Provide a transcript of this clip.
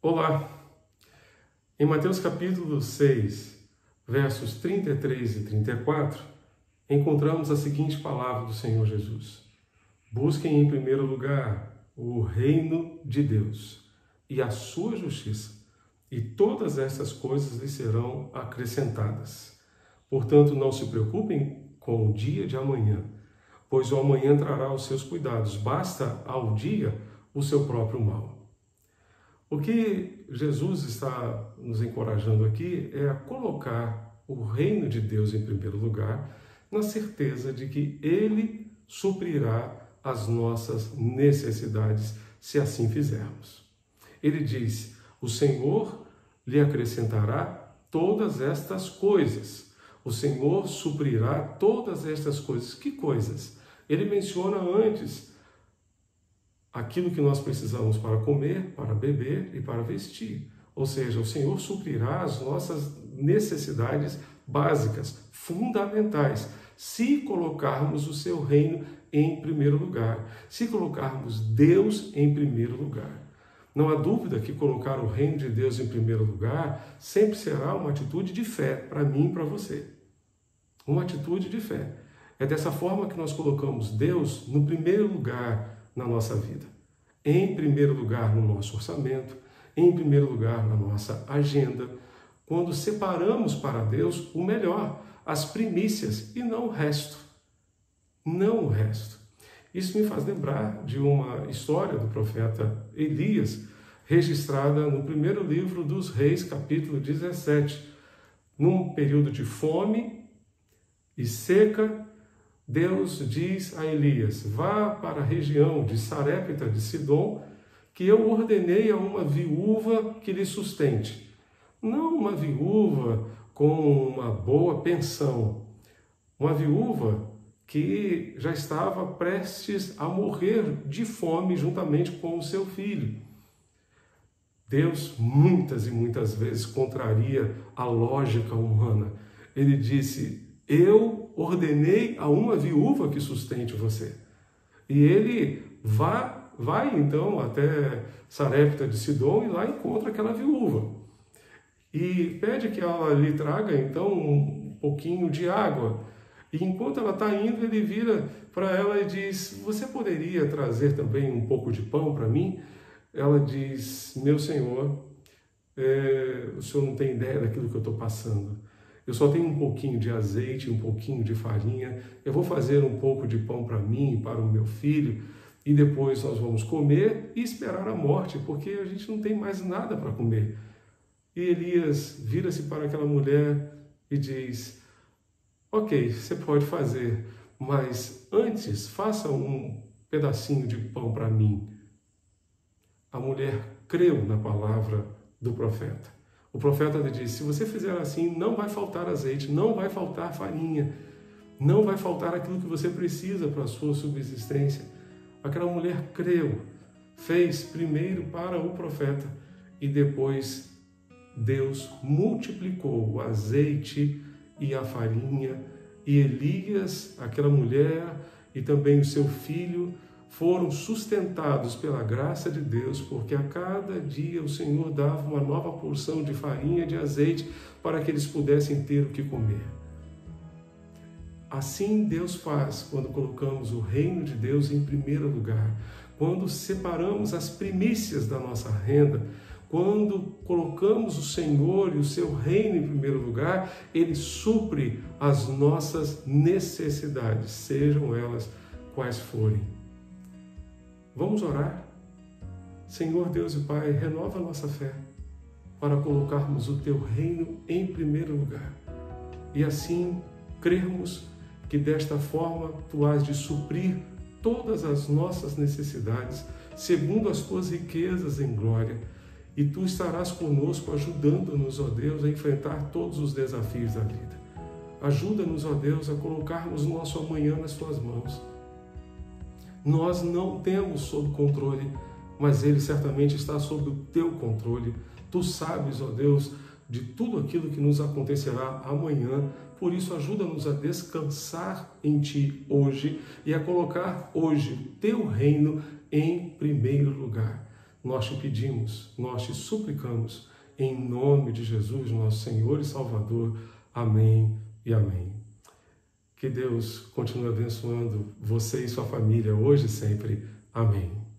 Olá! Em Mateus capítulo 6, versos 33 e 34, encontramos a seguinte palavra do Senhor Jesus: busquem em primeiro lugar o reino de Deus e a sua justiça, e todas essas coisas lhes serão acrescentadas. Portanto, não se preocupem com o dia de amanhã, pois o amanhã trará os seus cuidados. Basta ao dia o seu próprio mal. O que Jesus está nos encorajando aqui é a colocar o reino de Deus em primeiro lugar, na certeza de que Ele suprirá as nossas necessidades, se assim fizermos. Ele diz: o Senhor lhe acrescentará todas estas coisas. O Senhor suprirá todas estas coisas. Que coisas? Ele menciona antes aquilo que nós precisamos para comer, para beber e para vestir. Ou seja, o Senhor suprirá as nossas necessidades básicas, fundamentais, se colocarmos o seu reino em primeiro lugar, se colocarmos Deus em primeiro lugar. Não há dúvida que colocar o reino de Deus em primeiro lugar sempre será uma atitude de fé para mim e para você. Uma atitude de fé. É dessa forma que nós colocamos Deus no primeiro lugar na nossa vida. Em primeiro lugar no nosso orçamento, em primeiro lugar na nossa agenda, quando separamos para Deus o melhor, as primícias e não o resto. Não o resto. Isso me faz lembrar de uma história do profeta Elias, registrada no primeiro livro dos Reis, capítulo 17. Num período de fome e seca, Deus diz a Elias: vá para a região de Sarepta de Sidom, que eu ordenei a uma viúva que lhe sustente. Não uma viúva com uma boa pensão, uma viúva que já estava prestes a morrer de fome juntamente com o seu filho. Deus muitas e muitas vezes contraria a lógica humana. Ele disse: eu ordenei a uma viúva que sustente você. E ele vai então até Sarepta de Sidom e lá encontra aquela viúva. E pede que ela lhe traga então um pouquinho de água. E enquanto ela está indo, ele vira para ela e diz: você poderia trazer também um pouco de pão para mim? Ela diz: meu senhor, o senhor não tem ideia daquilo que eu estou passando. Eu só tenho um pouquinho de azeite, um pouquinho de farinha. Eu vou fazer um pouco de pão para mim e para o meu filho, e depois nós vamos comer e esperar a morte, porque a gente não tem mais nada para comer. E Elias vira-se para aquela mulher e diz: ok, você pode fazer, mas antes faça um pedacinho de pão para mim. A mulher creu na palavra do profeta. O profeta lhe disse: se você fizer assim, não vai faltar azeite, não vai faltar farinha, não vai faltar aquilo que você precisa para a sua subsistência. Aquela mulher creu, fez primeiro para o profeta e depois Deus multiplicou o azeite e a farinha, e Elias, aquela mulher e também o seu filho foram sustentados pela graça de Deus, porque a cada dia o Senhor dava uma nova porção de farinha e de azeite para que eles pudessem ter o que comer. Assim Deus faz quando colocamos o reino de Deus em primeiro lugar, quando separamos as primícias da nossa renda, quando colocamos o Senhor e o seu reino em primeiro lugar, Ele supre as nossas necessidades, sejam elas quais forem. Vamos orar? Senhor Deus e Pai, renova a nossa fé para colocarmos o Teu reino em primeiro lugar e assim crermos que desta forma Tu has de suprir todas as nossas necessidades segundo as Tuas riquezas em glória, e Tu estarás conosco ajudando-nos, ó Deus, a enfrentar todos os desafios da vida. Ajuda-nos, ó Deus, a colocarmos o nosso amanhã nas Tuas mãos. Nós não temos sob controle, mas Ele certamente está sob o Teu controle. Tu sabes, ó Deus, de tudo aquilo que nos acontecerá amanhã, Por isso, ajuda-nos a descansar em Ti hoje e a colocar hoje o Teu reino em primeiro lugar. Nós te pedimos, nós te suplicamos, em nome de Jesus, nosso Senhor e Salvador. Amém e amém. Que Deus continue abençoando você e sua família hoje e sempre. Amém.